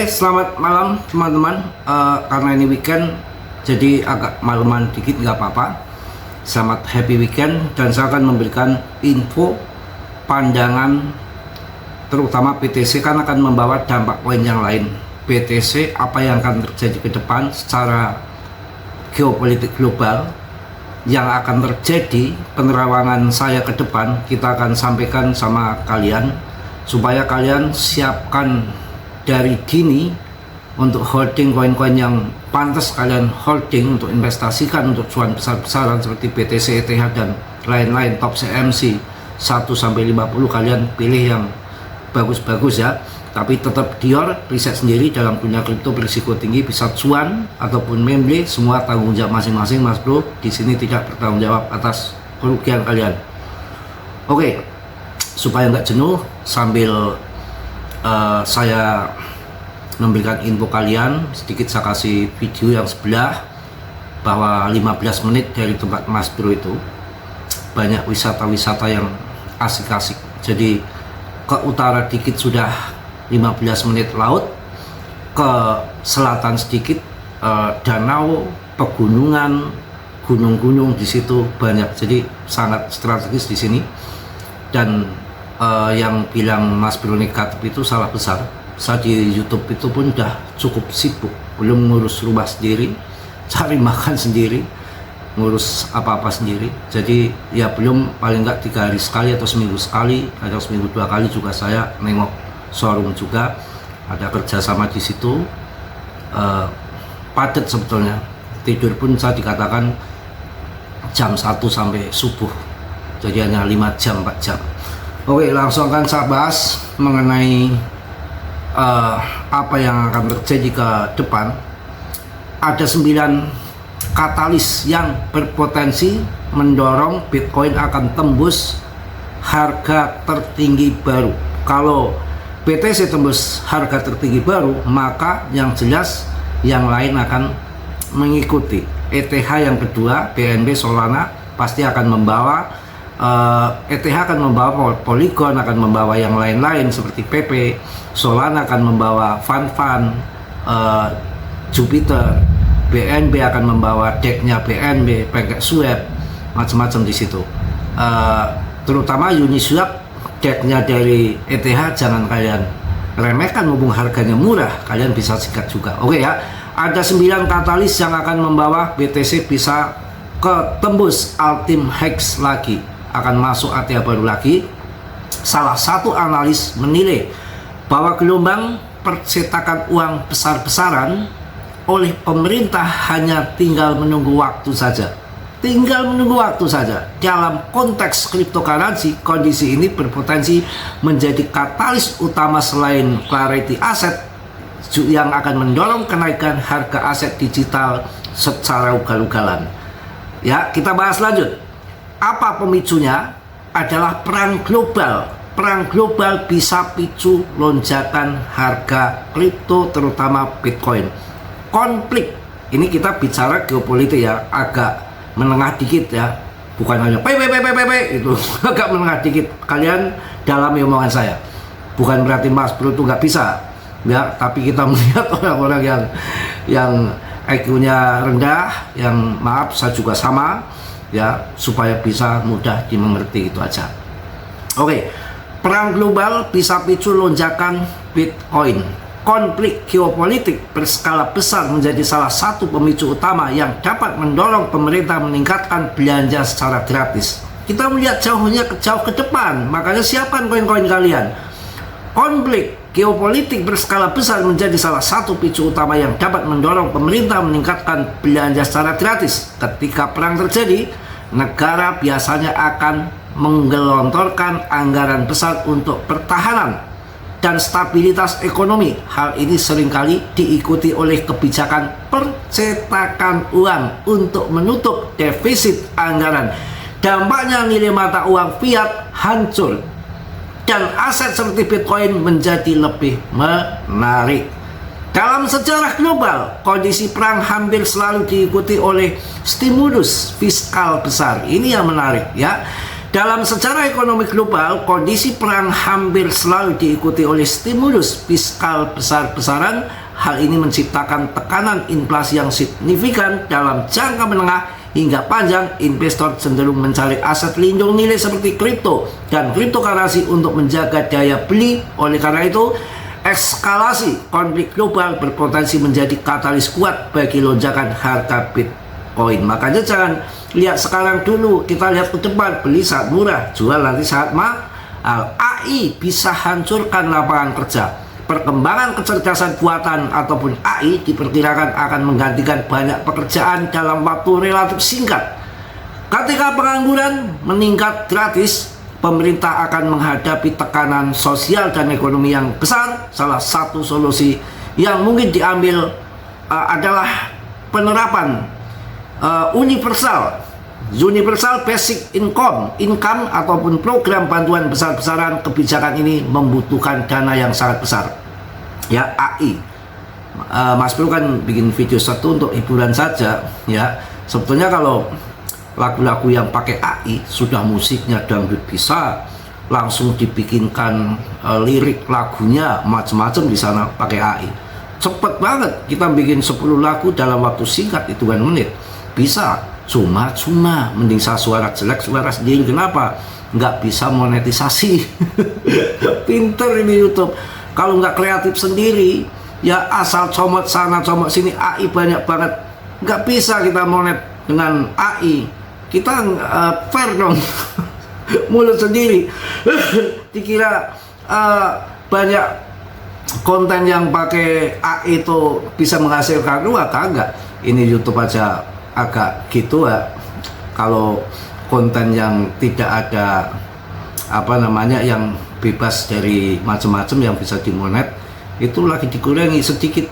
Selamat malam teman-teman. Karena ini weekend, jadi agak malaman dikit, nggak apa-apa. Selamat happy weekend, dan saya akan memberikan info pandangan terutama BTC, kan akan membawa dampak poin yang lain. BTC, apa yang akan terjadi ke depan secara geopolitik global yang akan terjadi, penerawangan saya ke depan kita akan sampaikan sama kalian supaya kalian siapkan dari dini untuk holding koin-koin yang pantas kalian holding untuk investasikan untuk cuan besar-besaran seperti BTC, ETH dan lain-lain. Top CMC 1-50 kalian pilih yang bagus-bagus ya, tapi tetap Dior riset sendiri dalam dunia kripto berisiko tinggi, bisa cuan ataupun memble, semua tanggung jawab masing-masing mas bro. Di sini tidak bertanggung jawab atas kerugian kalian. Oke, supaya nggak jenuh sambil saya memberikan info kalian sedikit, saya kasih video yang sebelah bahwa 15 menit dari tempat mas bro itu banyak wisata-wisata yang asik-asik. Jadi ke utara dikit sudah 15 menit laut, ke selatan sedikit danau, pegunungan, gunung-gunung di situ banyak. Jadi sangat strategis di sini. Dan yang bilang Mas Bro negatif itu salah besar. Saya di YouTube itu pun udah cukup sibuk, belum ngurus rumah sendiri, cari makan sendiri, ngurus apa-apa sendiri. Jadi ya belum, paling nggak 3 hari sekali atau seminggu sekali, atau seminggu 2 kali juga saya nengok showroom juga. Ada kerjasama di situ, padat sebetulnya. Tidur pun saya dikatakan jam 1 sampai subuh, jadi hanya 5 jam 4 jam. Oke, langsung akan saya bahas mengenai apa yang akan terjadi ke depan. Ada 9 katalis yang berpotensi mendorong Bitcoin akan tembus harga tertinggi baru. Kalau BTC tembus harga tertinggi baru, maka yang jelas yang lain akan mengikuti. ETH yang kedua, BNB, Solana pasti akan membawa, ETH akan membawa Polygon, akan membawa yang lain-lain seperti PP, Solana akan membawa Fan, Jupiter, BNB akan membawa decknya BNB, pakai swap, macam-macam di situ. Terutama Uniswap, decknya dari ETH jangan kalian remehkan, mumpung harganya murah, kalian bisa sikat juga. Oke ya, ada 9 katalis yang akan membawa BTC bisa ke tembus Ultimate Hex lagi, akan masuk area baru lagi. Salah satu analis menilai bahwa gelombang percetakan uang besar-besaran oleh pemerintah hanya tinggal menunggu waktu saja. Dalam konteks cryptocurrency, kondisi ini berpotensi menjadi katalis utama selain clarity aset yang akan mendorong kenaikan harga aset digital secara ugal-ugalan. Ya, kita bahas lanjut. Apa pemicunya? Adalah perang global. Perang global bisa picu lonjakan harga kripto, terutama Bitcoin. Konflik, ini kita bicara geopolitik ya, agak menengah dikit ya, bukan hanya itu agak menengah dikit. Kalian dalami omongan saya, bukan berarti Mas Bro itu nggak bisa ya, tapi kita melihat orang-orang yang IQ-nya rendah, yang maaf saya juga sama ya, supaya bisa mudah dimengerti, itu aja. Oke, perang global bisa picu lonjakan Bitcoin. Konflik geopolitik berskala besar menjadi salah satu pemicu utama yang dapat mendorong pemerintah meningkatkan belanja secara gratis. Kita melihat jauh ke depan, makanya siapkan koin-koin kalian. Konflik geopolitik berskala besar menjadi salah satu picu utama yang dapat mendorong pemerintah meningkatkan belanja secara gratis. Ketika perang terjadi, negara biasanya akan menggelontorkan anggaran besar untuk pertahanan dan stabilitas ekonomi. Hal ini seringkali diikuti oleh kebijakan percetakan uang untuk menutup defisit anggaran. Dampaknya nilai mata uang fiat hancur dan aset seperti Bitcoin menjadi lebih menarik. Dalam sejarah global, kondisi perang hampir selalu diikuti oleh stimulus fiskal besar. Ini yang menarik ya. Dalam sejarah ekonomi global, kondisi perang hampir selalu diikuti oleh stimulus fiskal besar-besaran. Hal ini menciptakan tekanan inflasi yang signifikan dalam jangka menengah hingga panjang. Investor cenderung mencari aset lindung nilai seperti kripto dan cryptocurrency untuk menjaga daya beli. Oleh karena itu, eskalasi konflik global berpotensi menjadi katalis kuat bagi lonjakan harga Bitcoin. Makanya jangan lihat sekarang dulu, kita lihat ke depan, beli saat murah, jual nanti saat mahal. AI bisa hancurkan lapangan kerja. Perkembangan kecerdasan buatan ataupun AI diperkirakan akan menggantikan banyak pekerjaan dalam waktu relatif singkat. Ketika pengangguran meningkat gratis, pemerintah akan menghadapi tekanan sosial dan ekonomi yang besar. Salah satu solusi yang mungkin diambil adalah penerapan universal basic income ataupun program bantuan besar-besaran. Kebijakan ini membutuhkan dana yang sangat besar. Ya, AI. Mas Bro kan bikin video satu untuk hiburan saja. Ya, sebetulnya kalau lagu-lagu yang pakai AI, sudah musiknya dangdut bisa, langsung dibikinkan lirik lagunya macam-macam di sana pakai AI. Cepet banget, kita bikin 10 lagu dalam waktu singkat, hitungan menit. Bisa, cuma mending saya suara jelek, suara sendiri. Kenapa? Nggak bisa monetisasi. Pinter ini YouTube. Kalau nggak kreatif sendiri, ya asal comot sana comot sini, AI banyak banget. Nggak bisa kita monet dengan AI. Kita fair dong. Mulut sendiri. Dikira banyak konten yang pakai AI itu bisa menghasilkan uang, kagak. Ini YouTube aja agak gitu ya. Kalau konten yang tidak ada yang bebas dari macam-macam yang bisa dimonet, itu lagi dikurangi sedikit,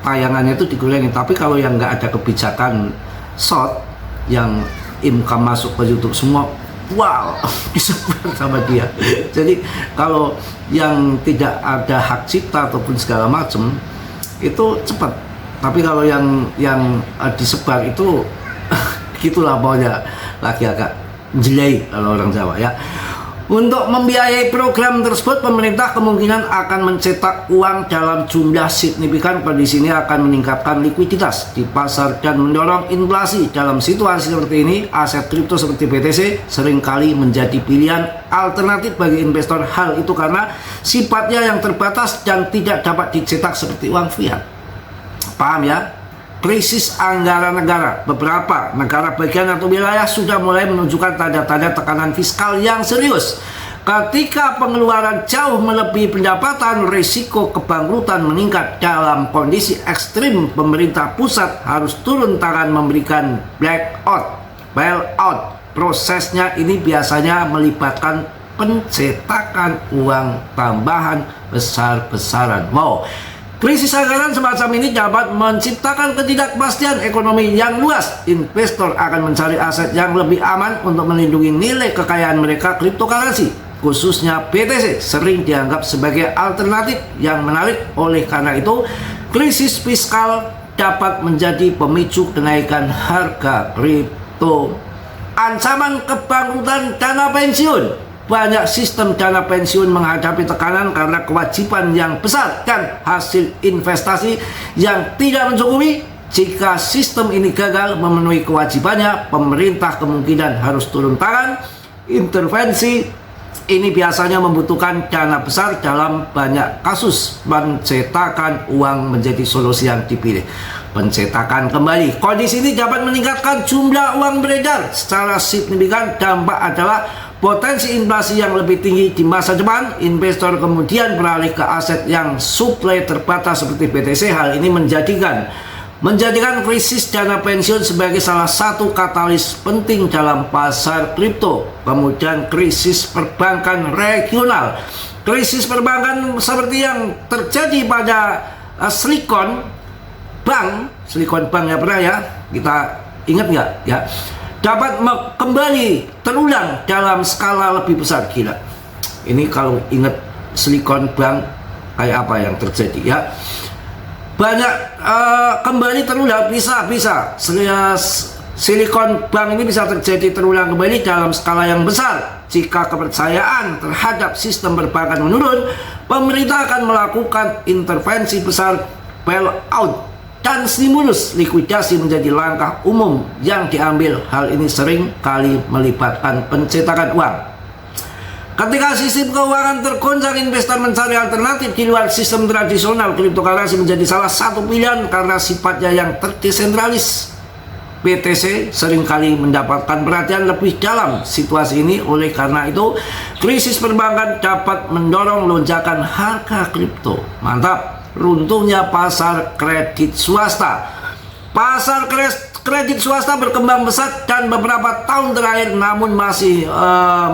tayangannya itu dikurangi. Tapi kalau yang nggak ada kebijakan short yang income masuk ke YouTube semua, wow, disebar sama dia. Jadi kalau yang tidak ada hak cipta ataupun segala macam itu cepat. Tapi kalau yang disebar itu gitulah pokoknya, lagi agak jelek kalau orang Jawa ya. Untuk membiayai program tersebut, pemerintah kemungkinan akan mencetak uang dalam jumlah signifikan. Kondisi ini akan meningkatkan likuiditas di pasar dan mendorong inflasi. Dalam situasi seperti ini, aset kripto seperti BTC seringkali menjadi pilihan alternatif bagi investor. Hal itu karena sifatnya yang terbatas dan tidak dapat dicetak seperti uang fiat. Paham ya? Krisis anggaran negara. Beberapa negara bagian atau wilayah sudah mulai menunjukkan tanda-tanda tekanan fiskal yang serius. Ketika pengeluaran jauh melebihi pendapatan, risiko kebangkrutan meningkat. Dalam kondisi ekstrim, pemerintah pusat harus turun tangan memberikan bailout. Prosesnya ini biasanya melibatkan pencetakan uang tambahan besar-besaran. Wow. Krisis anggaran semacam ini dapat menciptakan ketidakpastian ekonomi yang luas. Investor akan mencari aset yang lebih aman untuk melindungi nilai kekayaan mereka. Cryptocurrency, khususnya BTC, sering dianggap sebagai alternatif yang menarik. Oleh karena itu, krisis fiskal dapat menjadi pemicu kenaikan harga kripto. Ancaman kebangkrutan dana pensiun. Banyak sistem dana pensiun menghadapi tekanan karena kewajiban yang besar dan hasil investasi yang tidak mencukupi. Jika sistem ini gagal memenuhi kewajibannya, pemerintah kemungkinan harus turun tangan. Intervensi ini biasanya membutuhkan dana besar. Dalam banyak kasus, pencetakan uang menjadi solusi yang dipilih. Pencetakan kembali. Kondisi ini dapat meningkatkan jumlah uang beredar secara signifikan. Dampak adalah potensi inflasi yang lebih tinggi di masa depan. Investor kemudian beralih ke aset yang suplai terbatas seperti BTC. Hal ini menjadikan krisis dana pensiun sebagai salah satu katalis penting dalam pasar kripto. Kemudian krisis perbankan regional. Krisis perbankan seperti yang terjadi pada Silicon Bank ya, pernah ya, kita ingat nggak ya, dapat kembali terulang dalam skala lebih besar. Gila, ini kalau ingat Silicon Bank kayak apa yang terjadi ya, banyak kembali terulang, bisa Silicon Bank ini bisa terjadi terulang kembali dalam skala yang besar. Jika kepercayaan terhadap sistem perbankan menurun, pemerintah akan melakukan intervensi besar bailout dan stimulus likuidasi menjadi langkah umum yang diambil. Hal ini sering kali melibatkan pencetakan uang. Ketika sistem keuangan tergoncang, investor mencari alternatif di luar sistem tradisional. Cryptocurrency menjadi salah satu pilihan karena sifatnya yang terdesentralis. BTC seringkali mendapatkan perhatian lebih dalam situasi ini. Oleh karena itu, krisis perbankan dapat mendorong lonjakan harga kripto. Mantap. Runtuhnya pasar kredit swasta. Pasar kredit swasta berkembang pesat dan beberapa tahun terakhir, namun masih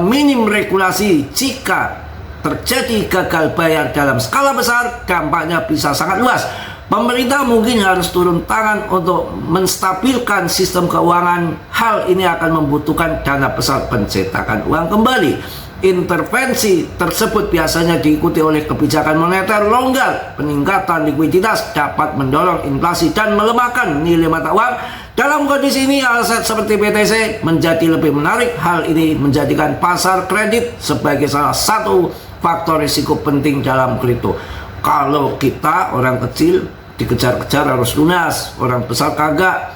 minim regulasi. Jika terjadi gagal bayar dalam skala besar, dampaknya bisa sangat luas. Pemerintah mungkin harus turun tangan untuk menstabilkan sistem keuangan. Hal ini akan membutuhkan dana besar pencetakan uang kembali. Intervensi tersebut biasanya diikuti oleh kebijakan moneter longgar. Peningkatan likuiditas dapat mendorong inflasi dan melemahkan nilai mata uang. Dalam kondisi ini, aset seperti BTC menjadi lebih menarik. Hal ini menjadikan pasar kredit sebagai salah satu faktor risiko penting dalam kripto. Kalau kita orang kecil dikejar-kejar harus lunas, orang besar kagak,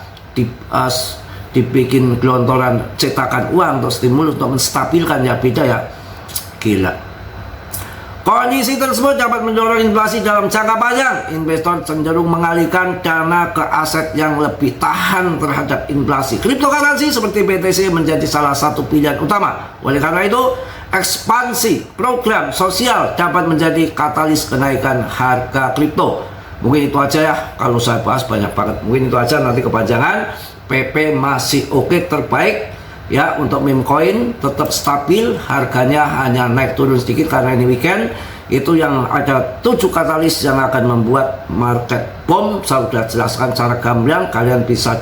dibikin gelontoran cetakan uang untuk stimulus untuk menstabilkan, ya beda ya, gila. Kondisi tersebut dapat mendorong inflasi dalam jangka panjang. Investor cenderung mengalihkan dana ke aset yang lebih tahan terhadap inflasi. Cryptocurrency seperti BTC menjadi salah satu pilihan utama. Oleh karena itu, ekspansi program sosial dapat menjadi katalis kenaikan harga kripto. Mungkin itu aja ya, kalau saya bahas banyak banget. Mungkin itu aja, nanti kepanjangan. PP masih oke, terbaik ya. Untuk meme coin tetap stabil, harganya hanya naik turun sedikit karena ini weekend. Itu yang ada 7 katalis yang akan membuat market boom. Saya sudah jelaskan secara gamblang, kalian bisa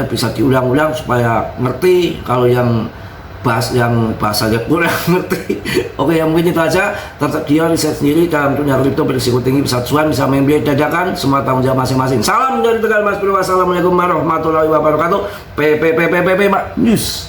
bisa diulang-ulang supaya ngerti. Kalau yang bahasanya kurang ngerti. Oke, yang mungkin itu aja. Tetap dia riset sendiri dalam dunia kripto berisiko tinggi, bisa cuan, bisa membeli dadakan, semua tanggung jawab masing-masing. Salam dari Tegal Mas Bro. Wassalamualaikum warahmatullahi wabarakatuh. PPPPP News.